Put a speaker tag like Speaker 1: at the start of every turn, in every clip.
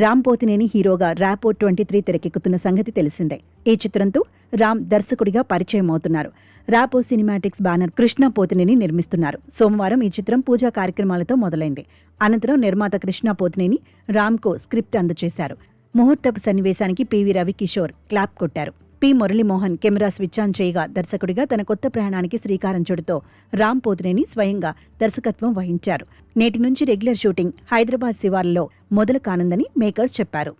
Speaker 1: రామ్ పోతినేని హీరోగా ర్యాపో 23 తెరకెక్కుతున్న సంగతి తెలిసిందే. ఈ చిత్రంతో రామ్ దర్శకుడిగా పరిచయం అవుతున్నారు. ర్యాపో సినిమాటిక్స్ బ్యానర్ కృష్ణ పోతినేని నిర్మిస్తున్నారు. సోమవారం ఈ చిత్రం పూజా కార్యక్రమాలతో మొదలైంది. అనంతరం నిర్మాత కృష్ణ పోతినేని రామ్కు స్క్రిప్ట్ అందజేశారు. ముహూర్తపు సన్నివేశానికి పివి రవికిషోర్ క్లాప్ కొట్టారు. P Muralimohan camera switch on చేయగా దర్శకుడిగా తన కొత్త ప్రయాణానికి శ్రీకారం చుడుతూ రామ్ పోతినేని స్వయంగా దర్శకత్వం వహించారు. నేటి నుంచి రెగ్యులర్ షూటింగ్ హైదరాబాద్ శివార్లలో మొదలు కానుందని మేకర్స్ చెప్పారు.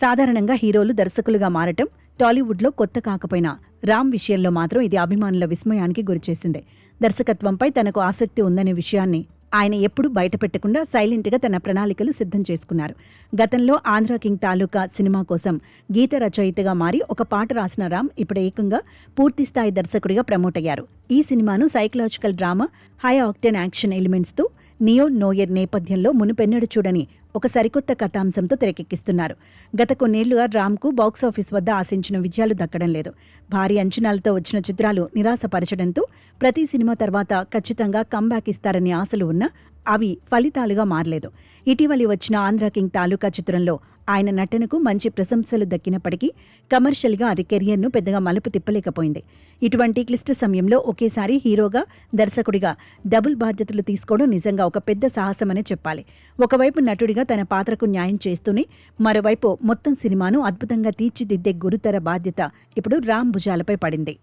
Speaker 1: సాధారణంగా హీరోలు దర్శకులుగా మారటం టాలీవుడ్లో కొత్త కాకపోయినా రామ్ విషయంలో మాత్రం ఇది అభిమానుల విస్మయానికి గురిచేసింది. దర్శకత్వంపై తనకు ఆసక్తి ఉందనే విషయాన్ని ఆయన ఎప్పుడూ బయటపెట్టకుండా సైలెంట్గా తన ప్రణాళికలు సిద్ధం చేసుకున్నారు. గతంలో ఆంధ్ర కింగ్ తాలూకా సినిమా కోసం గీత రచయితగా మారి ఒక పాట రాసిన రామ్ ఇప్పుడు ఏకంగా పూర్తిస్థాయి దర్శకుడిగా ప్రమోట్ అయ్యారు. ఈ సినిమాను psychological drama, high octane action ఎలిమెంట్స్తో నియో నోయర్ నేపథ్యంలో మునుపెన్నడు చూడని ఒక సరికొత్త కథాంశంతో తెరకెక్కిస్తున్నారు. గత కొన్నేళ్లుగా రామ్కు బాక్సాఫీస్ వద్ద ఆశించిన విజయాలు దక్కడం లేదు. భారీ అంచనాలతో వచ్చిన చిత్రాలు నిరాశపరచడంతో ప్రతి సినిమా తర్వాత ఖచ్చితంగా కంబ్యాక్ ఇస్తారనే ఆశలు ఉన్నా అవి ఫలితాలుగా మారలేదు. ఇటీవలి వచ్చిన ఆంధ్ర కింగ్ తాలూకా చిత్రంలో ఆయన నటనకు మంచి ప్రశంసలు దక్కినప్పటికీ కమర్షియల్గా అది కెరియర్ను పెద్దగా మలుపు తిప్పలేకపోయింది. ఇటువంటి క్లిష్ట సమయంలో ఒకేసారి హీరోగా, దర్శకుడిగా డబుల్ బాధ్యతలు తీసుకోవడం నిజంగా ఒక పెద్ద సాహసమనే చెప్పాలి. ఒకవైపు నటుడిగా తన పాత్రకు న్యాయం చేస్తూనే మరోవైపు మొత్తం సినిమాను అద్భుతంగా తీర్చిదిద్దే గురుతర బాధ్యత ఇప్పుడు రామ్ భుజాలపై పడింది.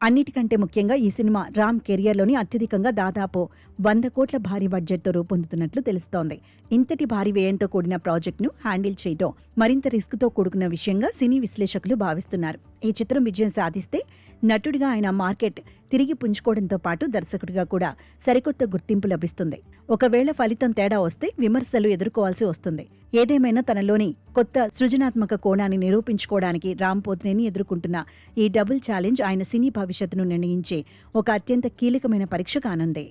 Speaker 1: అన్నిటికంటే ముఖ్యంగా ఈ సినిమా రామ్ కెరియర్లోని అత్యధికంగా దాదాపు 100 కోట్ల భారీ బడ్జెట్తో రూపొందుతున్నట్లు తెలుస్తోంది. ఇంతటి భారీ వ్యయంతో కూడిన ప్రాజెక్టును హ్యాండిల్ చేయడం మరింత రిస్క్తో కూడుకున్న విషయంగా సినీ విశ్లేషకులు భావిస్తున్నారు. ఈ చిత్రం విజయం సాధిస్తే నటుడిగా ఆయన మార్కెట్ తిరిగి పుంజుకోవడంతో పాటు దర్శకుడిగా కూడా సరికొత్త గుర్తింపు లభిస్తుంది. ఒకవేళ ఫలితం తేడా వస్తే విమర్శలు ఎదుర్కోవాల్సి వస్తుంది. ఏదేమైనా తనలోని కొత్త సృజనాత్మక కోణాన్ని నిరూపించుకోవడానికి రామ్ పోతినేని ఎదుర్కొంటున్న ఈ డబుల్ ఛాలెంజ్ ఆయన సినీ భవిష్యత్తును నిర్ణయించే ఒక అత్యంత కీలకమైన పరీక్ష కానుంది.